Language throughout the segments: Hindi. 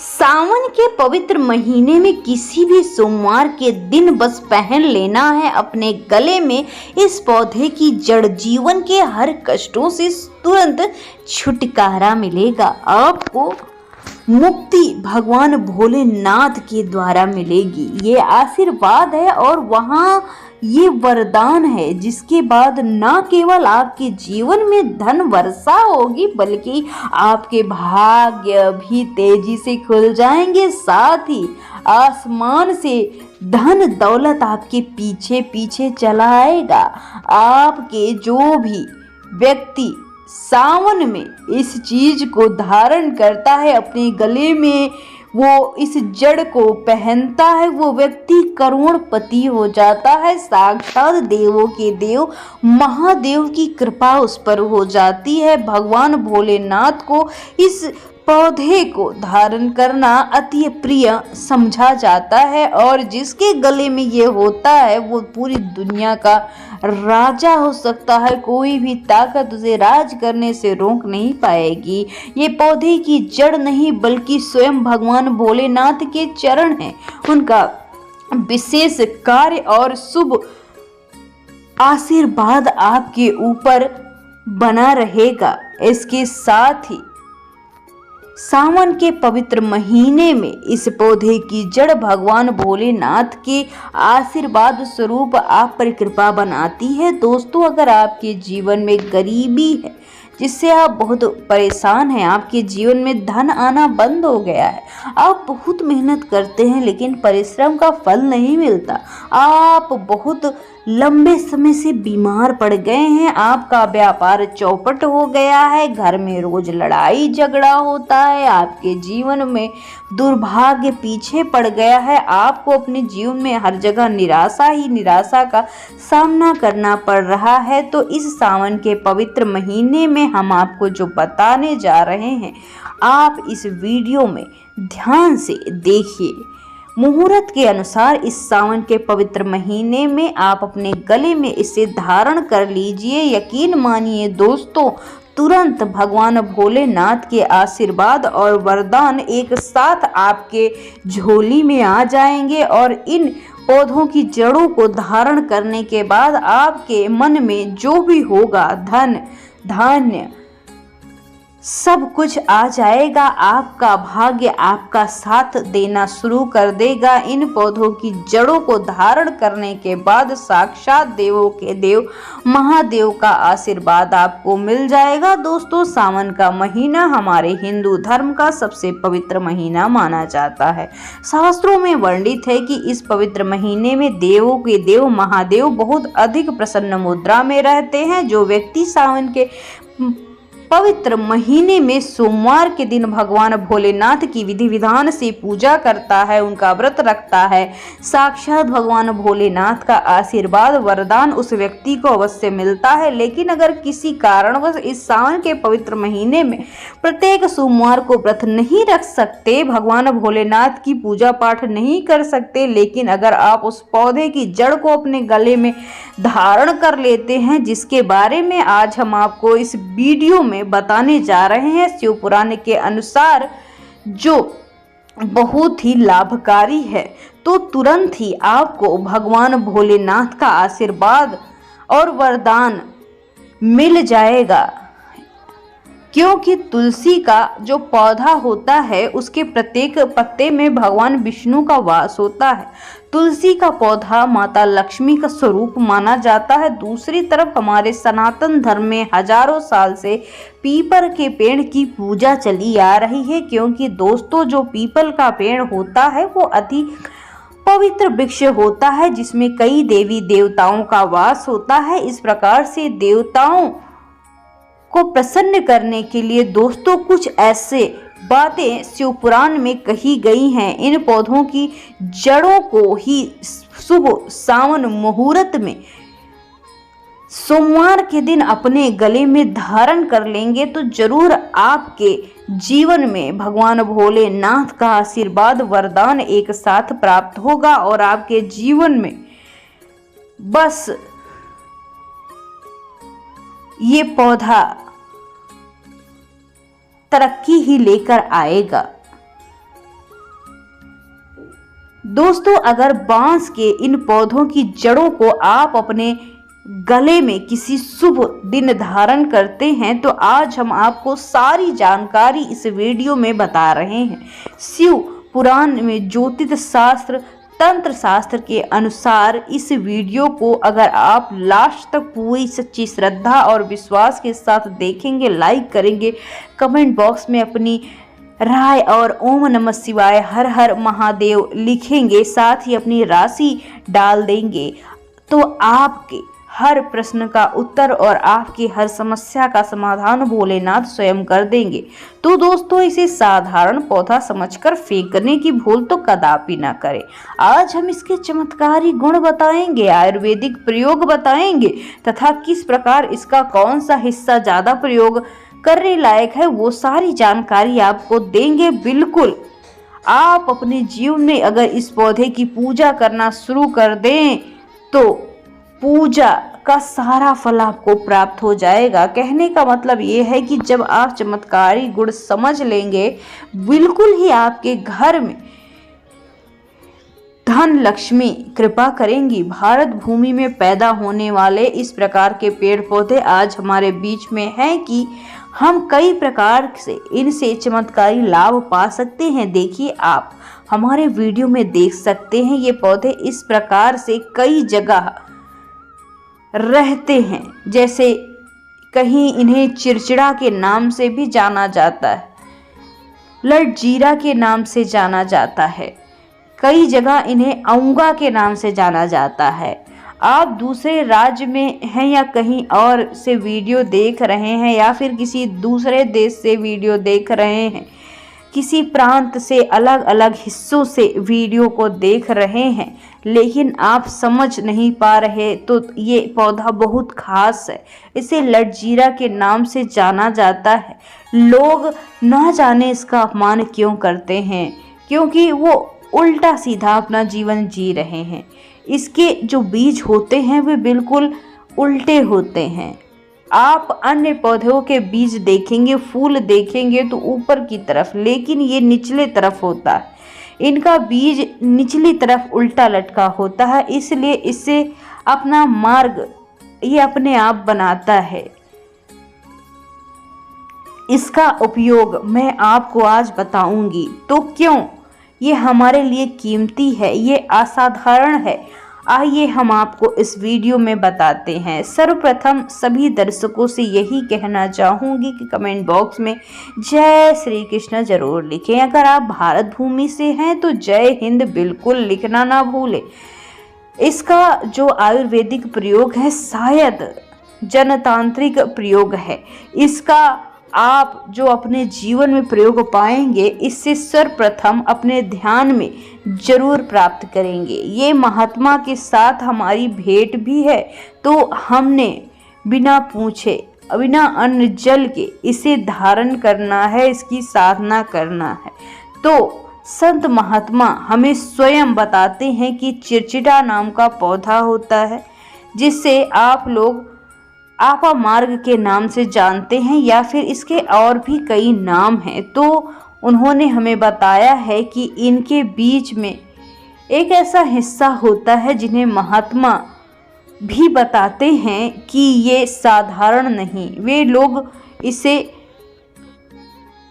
सावन के पवित्र महीने में किसी भी सोमवार के दिन बस पहन लेना है अपने गले में इस पौधे की जड़। जीवन के हर कष्टों से तुरंत छुटकारा मिलेगा। आपको मुक्ति भगवान भोलेनाथ के द्वारा मिलेगी। ये आशीर्वाद है और वहाँ ये वरदान है जिसके बाद न केवल आपके जीवन में धन वर्षा होगी बल्कि आपके भाग्य भी तेजी से खुल जाएंगे। साथ ही आसमान से धन दौलत आपके पीछे पीछे चला आएगा। आपके जो भी व्यक्ति सावन में इस चीज को धारण करता है, अपने गले में वो इस जड़ को पहनता है, वो व्यक्ति करोड़पति हो जाता है। साक्षात देवों के देव महादेव की कृपा उस पर हो जाती है। भगवान भोलेनाथ को इस पौधे को धारण करना अति प्रिय समझा जाता है और जिसके गले में ये होता है वो पूरी दुनिया का राजा हो सकता है। कोई भी ताकत उसे राज करने से रोक नहीं पाएगी। ये पौधे की जड़ नहीं बल्कि स्वयं भगवान भोलेनाथ के चरण हैं। उनका विशेष कार्य और शुभ आशीर्वाद आपके ऊपर बना रहेगा। इसके साथ ही सावन के पवित्र महीने में इस पौधे की जड़ भगवान भोलेनाथ के आशीर्वाद स्वरूप आप पर कृपा बनाती है। दोस्तों, अगर आपके जीवन में गरीबी है जिससे आप बहुत परेशान हैं, आपके जीवन में धन आना बंद हो गया है, आप बहुत मेहनत करते हैं लेकिन परिश्रम का फल नहीं मिलता, आप बहुत लंबे समय से बीमार पड़ गए हैं, आपका व्यापार चौपट हो गया है, घर में रोज लड़ाई झगड़ा होता है, आपके जीवन में दुर्भाग्य पीछे पड़ गया है, आपको अपने जीवन में हर जगह निराशा ही निराशा का सामना करना पड़ रहा है, तो इस सावन के पवित्र महीने में हम आपको जो बताने जा रहे हैं आप इस वीडियो में ध्यान से देखिए। मुहूर्त के अनुसार इस सावन के पवित्र महीने में आप अपने गले में इसे धारण कर लीजिए। यकीन मानिए दोस्तों, तुरंत भगवान भोलेनाथ के आशीर्वाद और वरदान एक साथ आपके झोली में आ जाएंगे और इन पौधों की जड़ों को धारण करने के बाद आपके मन में जो भी होगा, धन धान्य सब कुछ आ जाएगा। आपका भाग्य आपका साथ देना शुरू कर देगा। इन पौधों की जड़ों को धारण करने के बाद साक्षात देवों के देव महादेव का आशीर्वाद आपको मिल जाएगा। दोस्तों, सावन का महीना हमारे हिंदू धर्म का सबसे पवित्र महीना माना जाता है। शास्त्रों में वर्णित है कि इस पवित्र महीने में देवों के देव महादेव बहुत अधिक प्रसन्न मुद्रा में रहते हैं। जो व्यक्ति सावन के पवित्र महीने में सोमवार के दिन भगवान भोलेनाथ की विधि विधान से पूजा करता है, उनका व्रत रखता है, साक्षात भगवान भोलेनाथ का आशीर्वाद वरदान उस व्यक्ति को अवश्य मिलता है। लेकिन अगर किसी कारणवश इस सावन के पवित्र महीने में प्रत्येक सोमवार को व्रत नहीं रख सकते, भगवान भोलेनाथ की पूजा पाठ नहीं कर सकते, लेकिन अगर आप उस पौधे की जड़ को अपने गले में धारण कर लेते हैं, जिसके बारे में आज हम आपको इस वीडियो में बताने जा रहे हैं, शिव पुराण के अनुसार जो बहुत ही लाभकारी है, तो तुरंत ही आपको भगवान भोलेनाथ का आशीर्वाद और वरदान मिल जाएगा। क्योंकि तुलसी का जो पौधा होता है उसके प्रत्येक पत्ते में भगवान विष्णु का वास होता है। तुलसी का पौधा माता लक्ष्मी का स्वरूप माना जाता है। दूसरी तरफ हमारे सनातन धर्म में हजारों साल से पीपल के पेड़ की पूजा चली आ रही है, क्योंकि दोस्तों जो पीपल का पेड़ होता है वो अति पवित्र वृक्ष होता है जिसमें कई देवी देवताओं का वास होता है। इस प्रकार से देवताओं को प्रसन्न करने के लिए दोस्तों कुछ ऐसे बातें शिव पुराण में कही गई हैं। इन पौधों की जड़ों को ही शुभ सावन मुहूर्त में सोमवार के दिन अपने गले में धारण कर लेंगे तो जरूर आपके जीवन में भगवान भोलेनाथ का आशीर्वाद वरदान एक साथ प्राप्त होगा और आपके जीवन में बस ये पौधा तरक्की ही लेकर आएगा। दोस्तों, अगर बांस के इन पौधों की जड़ों को आप अपने गले में किसी शुभ दिन धारण करते हैं तो आज हम आपको सारी जानकारी इस वीडियो में बता रहे हैं। शिव पुराण में ज्योतिष शास्त्र, तंत्र शास्त्र के अनुसार इस वीडियो को अगर आप लास्ट तक पूरी सच्ची श्रद्धा और विश्वास के साथ देखेंगे, लाइक करेंगे, कमेंट बॉक्स में अपनी राय और ओम नमः शिवाय, हर हर महादेव लिखेंगे, साथ ही अपनी राशि डाल देंगे, तो आपके हर प्रश्न का उत्तर और आपकी हर समस्या का समाधान भोलेनाथ स्वयं कर देंगे। तो दोस्तों, इसे साधारण पौधा समझकर फेंकने की भूल तो कदापि ना करें। आज हम इसके चमत्कारी गुण बताएंगे, आयुर्वेदिक प्रयोग बताएंगे तथा किस प्रकार इसका कौन सा हिस्सा ज्यादा प्रयोग करने लायक है, वो सारी जानकारी आपको देंगे। बिल्कुल, आप अपने जीवन में अगर इस पौधे की पूजा करना शुरू कर दें तो पूजा का सारा फल आपको प्राप्त हो जाएगा। कहने का मतलब ये है कि जब आप चमत्कारी गुण समझ लेंगे, बिल्कुल ही आपके घर में धन लक्ष्मी कृपा करेंगी। भारत भूमि में पैदा होने वाले इस प्रकार के पेड़ पौधे आज हमारे बीच में हैं कि हम कई प्रकार से इनसे चमत्कारी लाभ पा सकते हैं। देखिए, आप हमारे वीडियो में देख सकते हैं, ये पौधे इस प्रकार से कई जगह रहते हैं। जैसे कहीं इन्हें चिड़चिड़ा के नाम से भी जाना जाता है, लटजीरा के नाम से जाना जाता है, कई जगह इन्हें औंगा के नाम से जाना जाता है। आप दूसरे राज्य में हैं या कहीं और से वीडियो देख रहे हैं या फिर किसी दूसरे देश से वीडियो देख रहे हैं, किसी प्रांत से अलग अलग हिस्सों से वीडियो को देख रहे हैं, लेकिन आप समझ नहीं पा रहे, तो ये पौधा बहुत खास है। इसे लटजीरा के नाम से जाना जाता है। लोग ना जाने इसका अपमान क्यों करते हैं, क्योंकि वो उल्टा सीधा अपना जीवन जी रहे हैं। इसके जो बीज होते हैं वे बिल्कुल उल्टे होते हैं। आप अन्य पौधों के बीज देखेंगे, फूल देखेंगे तो ऊपर की तरफ, लेकिन ये निचले तरफ होता है। इनका बीज निचली तरफ उल्टा लटका होता है, इसलिए इससे अपना मार्ग ये अपने आप बनाता है। इसका उपयोग मैं आपको आज बताऊंगी। तो क्यों ये हमारे लिए कीमती है, ये असाधारण है, आइए हम आपको इस वीडियो में बताते हैं। सर्वप्रथम सभी दर्शकों से यही कहना चाहूँगी कि कमेंट बॉक्स में जय श्री कृष्ण जरूर लिखें। अगर आप भारत भूमि से हैं तो जय हिंद बिल्कुल लिखना ना भूलें। इसका जो आयुर्वेदिक प्रयोग है शायद जनतांत्रिक प्रयोग है। इसका आप जो अपने जीवन में प्रयोग पाएंगे, इससे सर्वप्रथम अपने ध्यान में जरूर प्राप्त करेंगे। ये महात्मा के साथ हमारी भेंट भी है, तो हमने बिना पूछे, बिना अन्न जल के इसे धारण करना है, इसकी साधना करना है। तो संत महात्मा हमें स्वयं बताते हैं कि चिड़चिड़ा नाम का पौधा होता है, जिससे आप लोग आपा मार्ग के नाम से जानते हैं या फिर इसके और भी कई नाम हैं। तो उन्होंने हमें बताया है कि इनके बीच में एक ऐसा हिस्सा होता है जिन्हें महात्मा भी बताते हैं कि ये साधारण नहीं, वे लोग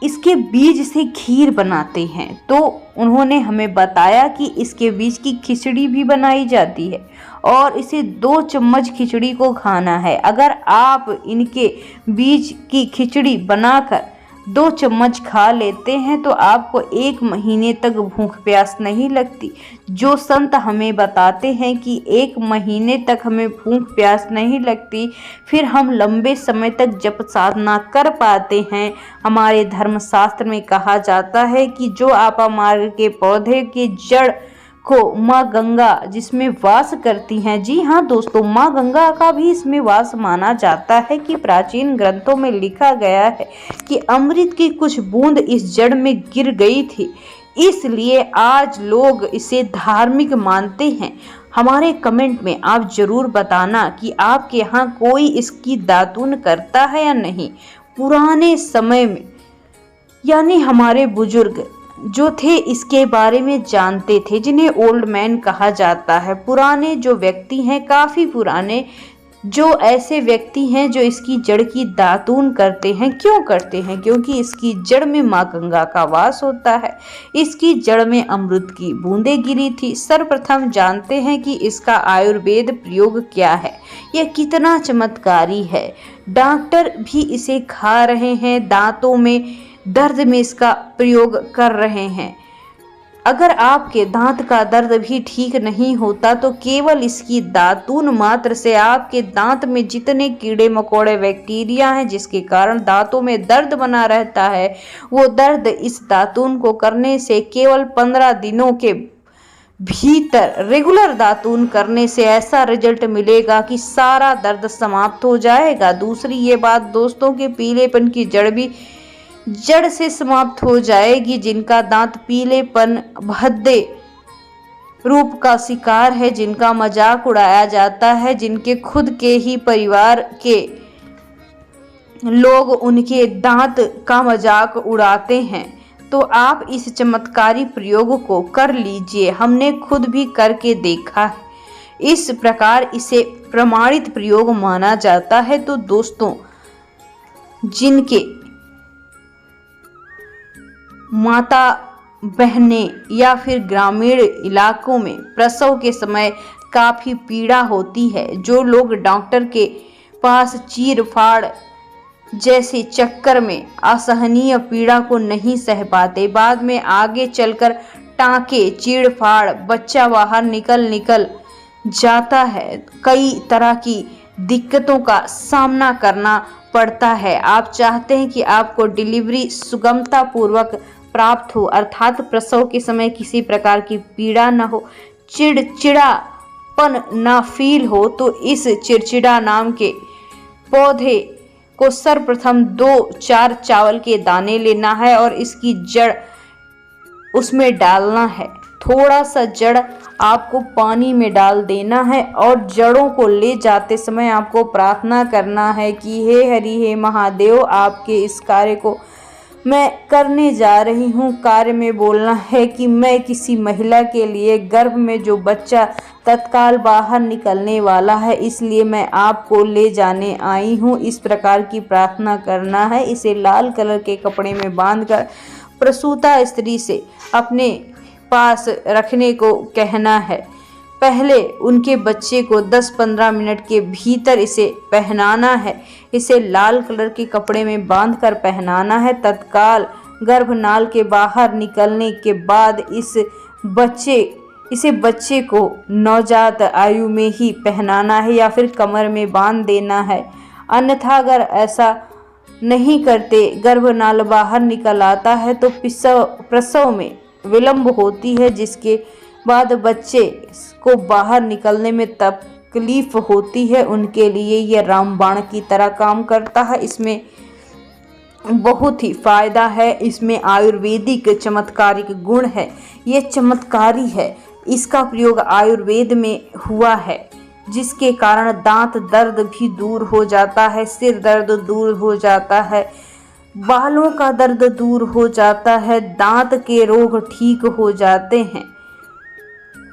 इसके बीज से खीर बनाते हैं। तो उन्होंने हमें बताया कि इसके बीज की खिचड़ी भी बनाई जाती है और इसे 2 चम्मच खिचड़ी को खाना है। अगर आप इनके बीज की खिचड़ी बनाकर 2 चम्मच खा लेते हैं तो आपको 1 महीने तक भूख प्यास नहीं लगती। जो संत हमें बताते हैं कि 1 महीने तक हमें भूख प्यास नहीं लगती, फिर हम लंबे समय तक जप साधना कर पाते हैं। हमारे धर्मशास्त्र में कहा जाता है कि जो आपा मार्ग के पौधे के जड़ को माँ गंगा जिसमें वास करती हैं, जी हाँ दोस्तों, माँ गंगा का भी इसमें वास माना जाता है कि प्राचीन ग्रंथों में लिखा गया है कि अमृत की कुछ बूंद इस जड़ में गिर गई थी, इसलिए आज लोग इसे धार्मिक मानते हैं। हमारे कमेंट में आप जरूर बताना कि आपके यहाँ कोई इसकी दातून करता है या नहीं। पुराने समय में यानी हमारे बुजुर्ग जो थे इसके बारे में जानते थे, जिन्हें ओल्ड मैन कहा जाता है। पुराने जो व्यक्ति हैं, काफ़ी पुराने, जो ऐसे व्यक्ति हैं जो इसकी जड़ की दातून करते हैं। क्यों करते हैं? क्योंकि इसकी जड़ में माँ गंगा का वास होता है। इसकी जड़ में अमृत की बूंदें गिरी थी। सर्वप्रथम जानते हैं कि इसका आयुर्वेद प्रयोग क्या है, यह कितना चमत्कारी है। डॉक्टर भी इसे खा रहे हैं, दांतों में दर्द में इसका प्रयोग कर रहे हैं। अगर आपके दांत का दर्द भी ठीक नहीं होता तो केवल इसकी दातून मात्र से आपके दांत में जितने कीड़े मकोड़े बैक्टीरिया हैं जिसके कारण दांतों में दर्द बना रहता है, वो दर्द इस दातून को करने से केवल 15 दिनों के भीतर रेगुलर दातून करने से ऐसा रिजल्ट मिलेगा कि सारा दर्द समाप्त हो जाएगा। दूसरी ये बात दोस्तों के पीलेपन की जड़ भी जड़ से समाप्त हो जाएगी। जिनका दांत पीलेपन भद्दे रूप का शिकार है, जिनका मजाक उड़ाया जाता है, जिनके खुद के ही परिवार के लोग उनके दांत का मजाक उड़ाते हैं, तो आप इस चमत्कारी प्रयोग को कर लीजिए। हमने खुद भी करके देखा है। इस प्रकार इसे प्रमाणित प्रयोग माना जाता है। तो दोस्तों, जिनके माता बहनें या फिर ग्रामीण इलाकों में प्रसव के समय काफ़ी पीड़ा होती है, जो लोग डॉक्टर के पास चीर फाड़ जैसे चक्कर में असहनीय पीड़ा को नहीं सह पाते, बाद में आगे चलकर टाँके, चीड़ फाड़, बच्चा बाहर निकल जाता है, कई तरह की दिक्कतों का सामना करना पड़ता है। आप चाहते हैं कि आपको डिलीवरी सुगमता पूर्वक प्राप्त हो, अर्थात प्रसव के समय किसी प्रकार की पीड़ा न हो, चिड़चिड़ापन न फील हो, तो इस चिड़चिड़ा नाम के पौधे को सर्वप्रथम 2-4 चावल के दाने लेना है और इसकी जड़ उसमें डालना है। थोड़ा सा जड़ आपको पानी में डाल देना है और जड़ों को ले जाते समय आपको प्रार्थना करना है कि हे हरि, हे महादेव, आपके इस कार्य को मैं करने जा रही हूँ। कार्य में बोलना है कि मैं किसी महिला के लिए गर्भ में जो बच्चा तत्काल बाहर निकलने वाला है, इसलिए मैं आपको ले जाने आई हूँ। इस प्रकार की प्रार्थना करना है। इसे लाल कलर के कपड़े में बांधकर प्रसूता स्त्री से अपने पास रखने को कहना है। पहले उनके बच्चे को 10-15 मिनट के भीतर इसे पहनाना है। इसे लाल कलर के कपड़े में बांधकर पहनाना है। तत्काल गर्भनाल के बाहर निकलने के बाद इसे बच्चे को नवजात आयु में ही पहनाना है या फिर कमर में बांध देना है। अन्यथा अगर ऐसा नहीं करते, गर्भनाल बाहर निकल आता है तो प्रसव में विलंब होती है, जिसके बाद बच्चे को बाहर निकलने में तकलीफ होती है। उनके लिए यह रामबाण की तरह काम करता है। इसमें बहुत ही फायदा है। इसमें आयुर्वेदिक चमत्कारिक गुण है। ये चमत्कारी है। इसका प्रयोग आयुर्वेद में हुआ है, जिसके कारण दांत दर्द भी दूर हो जाता है, सिर दर्द दूर हो जाता है, बालों का दर्द दूर हो जाता है, दांत के रोग ठीक हो जाते हैं।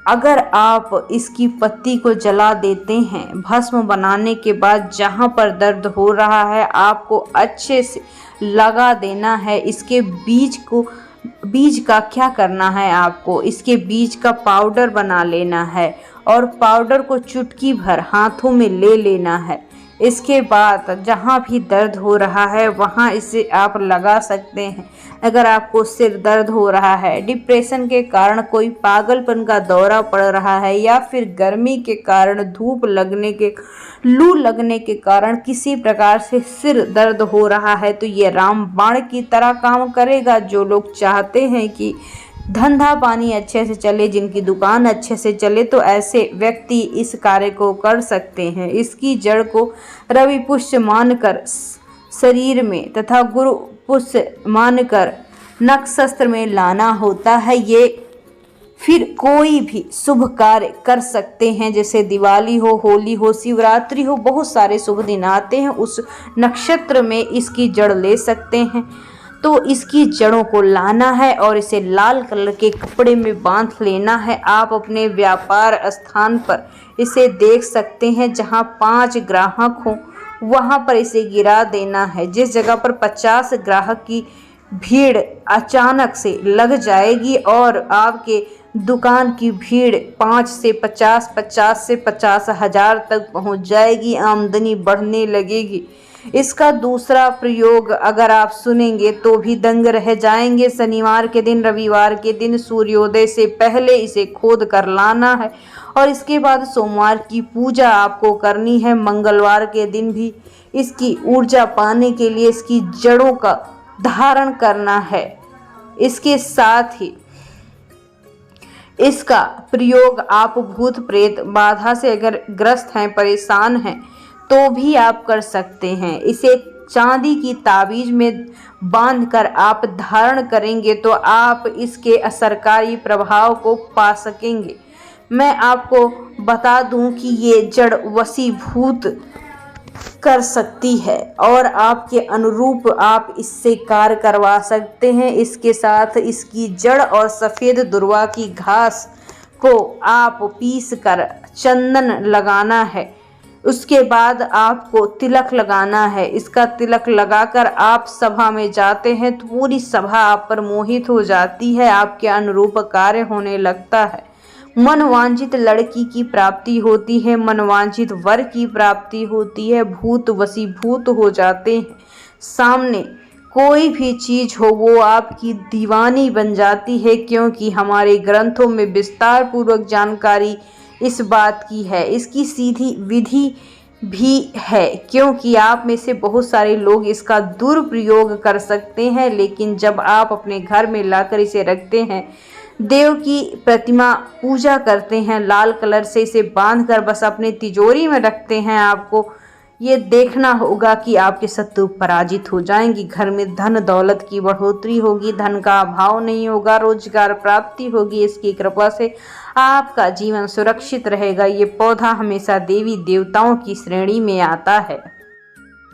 अगर आप इसकी पत्ती को जला देते हैं, भस्म बनाने के बाद जहाँ पर दर्द हो रहा है आपको अच्छे से लगा देना है। इसके बीज का क्या करना है, आपको इसके बीज का पाउडर बना लेना है और पाउडर को चुटकी भर हाथों में ले लेना है। इसके बाद जहाँ भी दर्द हो रहा है वहाँ इसे आप लगा सकते हैं। अगर आपको सिर दर्द हो रहा है, डिप्रेशन के कारण कोई पागलपन का दौरा पड़ रहा है, या फिर गर्मी के कारण, लू लगने के कारण किसी प्रकार से सिर दर्द हो रहा है, तो ये रामबाण की तरह काम करेगा। जो लोग चाहते हैं कि धंधा पानी अच्छे से चले, जिनकी दुकान अच्छे से चले, तो ऐसे व्यक्ति इस कार्य को कर सकते हैं। इसकी जड़ को रवि पुष्य मानकर शरीर में तथा गुरु पुष्य मानकर नक्षत्र में लाना होता है। ये फिर कोई भी शुभ कार्य कर सकते हैं, जैसे दिवाली हो, होली हो, शिवरात्रि हो, बहुत सारे शुभ दिन आते हैं। उस नक्षत्र में इसकी जड़ ले सकते हैं। तो इसकी जड़ों को लाना है और इसे लाल कलर के कपड़े में बांध लेना है। आप अपने व्यापार स्थान पर इसे देख सकते हैं, जहां 5 ग्राहक हों वहां पर इसे गिरा देना है। जिस जगह पर 50 ग्राहक की भीड़ अचानक से लग जाएगी और आपके दुकान की भीड़ 5 से 50, 50 से 50,000 तक पहुंच जाएगी, आमदनी बढ़ने लगेगी। इसका दूसरा प्रयोग अगर आप सुनेंगे तो भी दंग रह जाएंगे। शनिवार के दिन, रविवार के दिन सूर्योदय से पहले इसे खोद कर लाना है और इसके बाद सोमवार की पूजा आपको करनी है। मंगलवार के दिन भी इसकी ऊर्जा पाने के लिए इसकी जड़ों का धारण करना है। इसके साथ ही इसका प्रयोग आप भूत प्रेत बाधा से अगर ग्रस्त हैं, परेशान हैं, तो भी आप कर सकते हैं। इसे चांदी की ताबीज में बांधकर आप धारण करेंगे तो आप इसके असरकारी प्रभाव को पा सकेंगे। मैं आपको बता दूं कि ये जड़ वशीभूत कर सकती है और आपके अनुरूप आप इससे कार्य करवा सकते हैं। इसके साथ इसकी जड़ और सफ़ेद दुर्वा की घास को आप पीस कर चंदन लगाना है। उसके बाद आपको तिलक लगाना है। इसका तिलक लगाकर आप सभा में जाते हैं तो पूरी सभा आप पर मोहित हो जाती है, आपके अनुरूप कार्य होने लगता है। मनवांछित लड़की की प्राप्ति होती है, मनवांछित वर की प्राप्ति होती है, भूत वशीभूत हो जाते हैं। सामने कोई भी चीज हो वो आपकी दीवानी बन जाती है, क्योंकि हमारे ग्रंथों में विस्तार पूर्वक जानकारी इस बात की है। इसकी सीधी विधि भी है, क्योंकि आप में से बहुत सारे लोग इसका दुरुपयोग कर सकते हैं, लेकिन जब आप अपने घर में लाकर इसे रखते हैं, देव की प्रतिमा पूजा करते हैं, लाल कलर से इसे बांधकर बस अपने तिजोरी में रखते हैं, आपको ये देखना होगा कि आपके शत्रु पराजित हो जाएंगे। घर में धन दौलत की बढ़ोतरी होगी, धन का अभाव नहीं होगा, रोजगार प्राप्ति होगी। इसकी कृपा से आपका जीवन सुरक्षित रहेगा। ये पौधा हमेशा देवी देवताओं की श्रेणी में आता है।